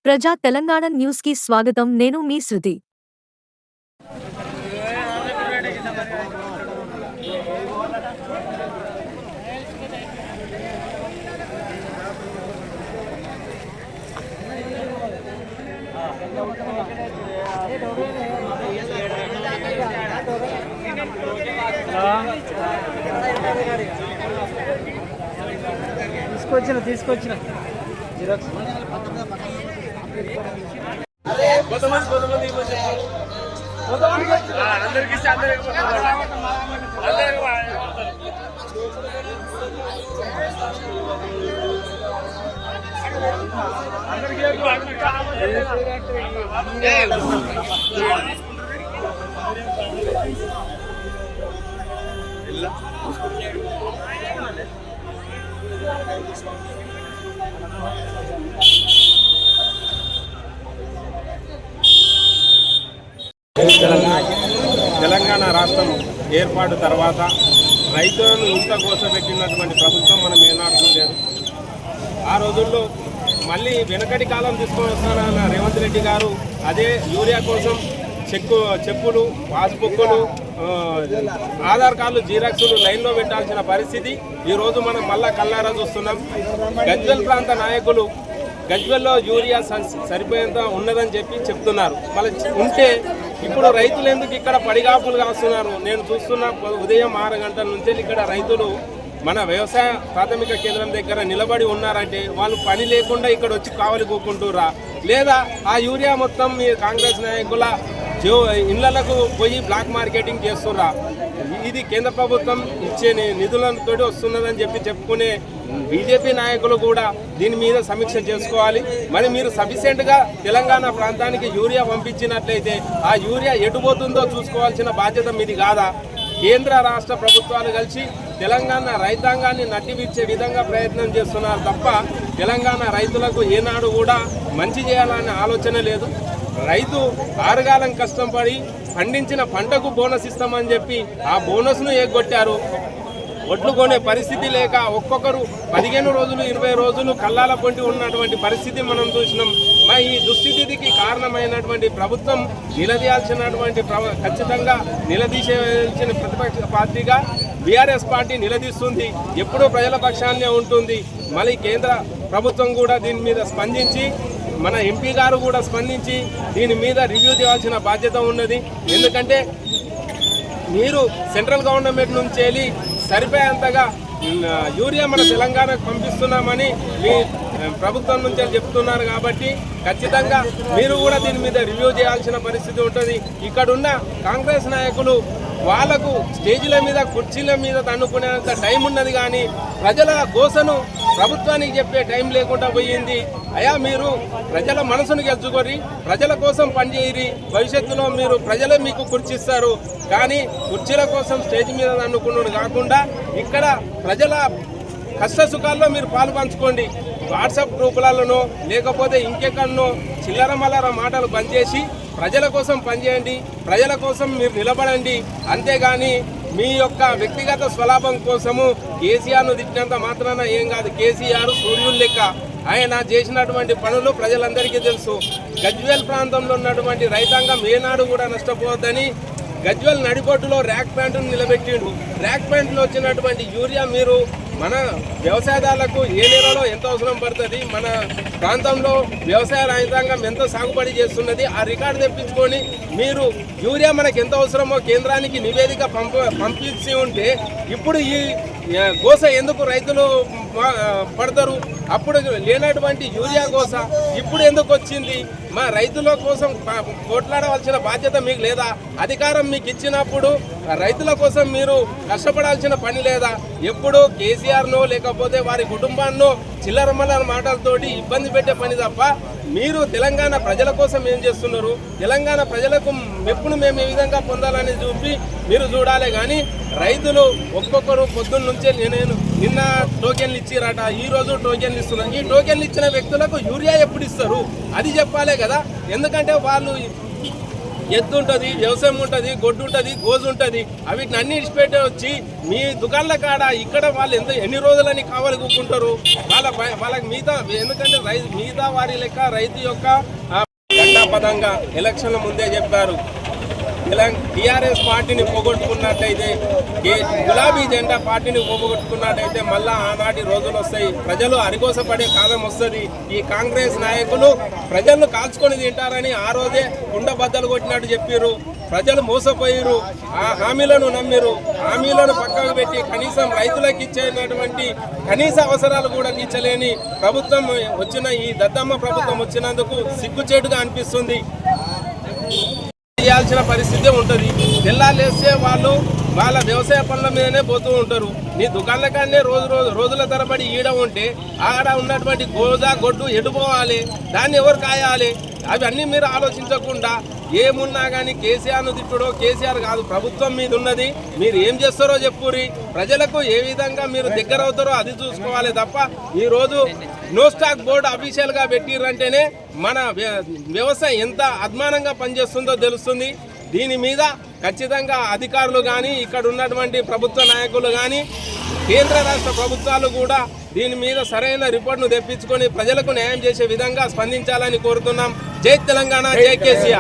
ప్రజా తెలంగాణ న్యూస్ కి స్వాగతం. నేను మీ శృతి. తీసుకొచ్చిన జిరాక్స్ తెలంగాణ రాష్ట్రం ఏర్పాటు తర్వాత రైతులను ఇంత కోసపెట్టినటువంటి ప్రభుత్వం మనం ఏనాడు లేదు. ఆ రోజుల్లో మళ్ళీ వెనకటి కాలం తీసుకొని వస్తారన్న రేవంత్ రెడ్డి గారు అదే యూరియా కోసం చెప్పులు పాస్బుక్లు ఆధార్ కార్డులు జీరాక్సులు లైన్లో పెట్టాల్సిన పరిస్థితి ఈరోజు మనం మళ్ళా కళ్ళారా చూస్తున్నాం. గజ్వెల్ ప్రాంత నాయకులు గజ్వెల్లో యూరియా సరిపోయేంత ఉన్నదని చెప్పి చెప్తున్నారు. మళ్ళీ ఉంటే ఇప్పుడు రైతులు ఎందుకు ఇక్కడ పడిగాపులు కాస్తున్నారు? నేను చూస్తున్న ఉదయం 6 గంటల నుంచి ఇక్కడ రైతులు మన వ్యవసాయ ప్రాథమిక కేంద్రం దగ్గర నిలబడి ఉన్నారంటే వాళ్ళు పని లేకుండా ఇక్కడ వచ్చి కావలి కూకుంటురా, లేదా ఆ యూరియా మొత్తం మీ కాంగ్రెస్ నాయకుల ఇళ్లకు పోయి బ్లాక్ మార్కెటింగ్ చేస్తుర్రా? ఇది కేంద్ర ప్రభుత్వం ఇచ్చే నిధులతో వస్తున్నదని చెప్పుకునే బీజేపీ నాయకులు కూడా దీని మీద సమీక్ష చేసుకోవాలి. మరి మీరు సఫిషియెంట్గా తెలంగాణ ప్రాంతానికి యూరియా పంపించినట్లయితే ఆ యూరియా ఎటుపోతుందో చూసుకోవాల్సిన బాధ్యత మీది కాదా? కేంద్ర రాష్ట్ర ప్రభుత్వాలు కలిసి తెలంగాణ రైతాంగాన్ని నట్టివిచ్చే విధంగా ప్రయత్నం చేస్తున్నారు తప్ప తెలంగాణ రైతులకు ఏనాడు కూడా మంచి చేయాలనే ఆలోచన లేదు. రైతు ఆరుగాలం కష్టపడి పండించిన పంటకు బోనస్ ఇస్తామని చెప్పి ఆ బోనస్ను ఎగ్గొట్టారు. ఒడ్లు కొనే పరిస్థితి లేక ఒక్కొక్కరు 15 రోజులు 20 రోజులు కళ్ళాల పొంటి ఉన్నటువంటి పరిస్థితి మనం చూసినాం. మరి ఈ దుస్థితికి కారణమైనటువంటి ప్రభుత్వం నిలదీయాల్సినటువంటి ఖచ్చితంగా నిలదీసేయాల్సిన ప్రతిపక్ష పార్టీగా బీఆర్ఎస్ పార్టీ నిలదీస్తుంది. ఎప్పుడూ ప్రజల పక్షాన్నే ఉంటుంది. మళ్ళీ కేంద్ర ప్రభుత్వం కూడా దీని మీద స్పందించి మన ఎంపీ గారు కూడా స్పందించి దీని మీద రివ్యూ చేయాల్సిన బాధ్యత ఉన్నది. ఎందుకంటే మీరు సెంట్రల్ గవర్నమెంట్ నుంచి వెళ్ళి సరిపోయేంతగా యూరియా మన తెలంగాణకు పంపిస్తున్నామని మీ ప్రభుత్వం నుంచి చెప్తున్నారు కాబట్టి ఖచ్చితంగా మీరు కూడా దీని మీద రివ్యూ చేయాల్సిన పరిస్థితి ఉంటుంది. ఇక్కడున్న కాంగ్రెస్ నాయకులు వాళ్లకు స్టేజీల మీద కుర్చీల మీద తన్నుకునేంత టైం ఉన్నది, కానీ ప్రజల గోసను ప్రభుత్వానికి చెప్పే టైం లేకుండా పోయింది. అయ్యా, మీరు ప్రజల మనసును గెలుచుకొని ప్రజల కోసం పనిచేయరి. భవిష్యత్తులో మీరు ప్రజలే మీకు కుర్చీస్తారు, కానీ కుర్చీల కోసం స్టేజ్ మీద తన్నుకున్నాడు కాకుండా ఇక్కడ ప్రజల కష్ట సుఖాల్లో మీరు పాలు పంచుకోండి. వాట్సాప్ గ్రూపులలోనో లేకపోతే ఇంకెక్కడనో చిల్లర మల్లర మాటలు బంద్ చేసి ప్రజల కోసం పనిచేయండి, ప్రజల కోసం మీరు నిలబడండి. అంతేగాని మీ యొక్క వ్యక్తిగత స్వలాభం కోసము కేసీఆర్ను తిట్టినంత మాత్రాన ఏం కాదు. కేసీఆర్ సూర్యుడు లెక్క, ఆయన చేసినటువంటి పనులు ప్రజలందరికీ తెలుసు. గజ్వేల్ ప్రాంతంలో ఉన్నటువంటి రైతాంగం ఏనాడు కూడా నష్టపోవద్దని గజ్వేల్ నడిబొడ్డులో ర్యాక్ ప్యాంటును నిలబెట్టిండు. ర్యాక్ ప్యాంటులో వచ్చినటువంటి యూరియా మీరు మన వ్యవసాయదారులకు ఏ నెలలో ఎంత అవసరం పడుతుంది, మన ప్రాంతంలో వ్యవసాయ రైతాంగం ఎంత సాగుబడి చేస్తున్నది ఆ రికార్డు తెప్పించుకొని మీరు యూరియా మనకు ఎంత అవసరమో కేంద్రానికి నివేదిక పంపించి ఉంటే ఇప్పుడు ఈ గోస ఎందుకు రైతులు పడతారు? అప్పుడు లేనటువంటి యూరియా గోస ఇప్పుడు ఎందుకు వచ్చింది? మా రైతుల కోసం పోట్లాడవలసిన బాధ్యత మీకు లేదా? అధికారం మీకు ఇచ్చినప్పుడు రైతుల కోసం మీరు కష్టపడాల్సిన పని లేదా? ఎప్పుడు కేసీఆర్నో లేకపోతే వారి కుటుంబాన్నో చిల్లర మల్లర మాటలతోటి ఇబ్బంది పెట్టే పని తప్ప మీరు తెలంగాణ ప్రజల కోసం ఏం చేస్తున్నారు? తెలంగాణ ప్రజలకు మెప్పును మేము ఏ విధంగా పొందాలని చూపి మీరు చూడాలి. కానీ రైతులు ఒక్కొక్కరు పొద్దున్న నుంచే నేను నిన్న టోకెన్లు ఇచ్చిరట, ఈ రోజు టోకెన్లు ఇస్తున్నారు. ఈ టోకెన్లు ఇచ్చిన వ్యక్తులకు యూరియా ఎప్పుడు ఇస్తారు అది చెప్పాలే కదా. ఎందుకంటే వాళ్ళు ఎద్దు ఉంటుంది, వ్యవసాయం ఉంటుంది, గొడ్డు ఉంటుంది, గోజు ఉంటుంది. వీటిని అన్ని ఇడిచిపెట్టి వచ్చి మీ దుకాణాల కాడ ఇక్కడ వాళ్ళు ఎన్ని రోజులని కావాలి కూకుంటారు. వాళ్ళకి మిగతా ఎందుకంటే మిగతా వారి లెక్క రైతు యొక్క ఘంటాపదంగా ఎలక్షన్ల ముందే చెప్పారు. టీఆర్ఎస్ పార్టీని పోగొట్టుకున్నట్టయితే, గులాబీ జెండా పార్టీని పోగొట్టుకున్నట్టయితే మళ్ళా ఆనాటి రోజులు వస్తాయి. ప్రజలు అరిగోసపడే కాలం వస్తుంది. ఈ కాంగ్రెస్ నాయకులు ప్రజలను కాల్చుకొని తింటారని ఆ రోజే కుండబద్దలు కొట్టినట్టు చెప్పారు. ప్రజలు మోసపోయారు, ఆ హామీలను నమ్మిరు. హామీలను పక్కకు పెట్టి కనీసం రైతులకు ఇచ్చేటటువంటి కనీస అవసరాలు కూడా తీర్చలేని ప్రభుత్వం వచ్చిన ఈ దద్దమ్మ ప్రభుత్వం వచ్చినందుకు సిగ్గుచేటుగా అనిపిస్తుంది. చేయాల్సిన పరిస్థితి ఉంటుంది. తెల్లాలేస్తే వాళ్ళు వాళ్ళ వ్యవసాయ పనుల మీదనే పోతూ ఉంటారు. నీ దుకాణాల కాడనే రోజుల తరబడి ఈడ ఉంటే ఆడ ఉన్నటువంటి గొడ్డు ఎడిపోవాలి, దాన్ని ఎవరు కాయాలి? అవన్నీ మీరు ఆలోచించకుండా ఏమున్నా కానీ కేసీఆర్ను తిట్టుడో, కేసీఆర్ కాదు ప్రభుత్వం మీద ఉన్నది. మీరు ఏం చేస్తారో చెప్పురి. ప్రజలకు ఏ విధంగా మీరు దగ్గర అవుతారో అది చూసుకోవాలి తప్ప ఈరోజు నో స్టాక్ బోర్డు అఫీషియల్గా పెట్టిరంటేనే మన వ్యవసాయం ఎంత అద్మానంగా పనిచేస్తుందో తెలుస్తుంది. దీని మీద ఖచ్చితంగా అధికారులు కానీ, ఇక్కడ ఉన్నటువంటి ప్రభుత్వ నాయకులు కానీ, కేంద్ర రాష్ట్ర ప్రభుత్వాలు కూడా దీని మీద సరైన రిపోర్ట్ను తెప్పించుకొని ప్రజలకు న్యాయం చేసే విధంగా స్పందించాలని కోరుతున్నాం. జై తెలంగాణ, జై కేసీఆర్.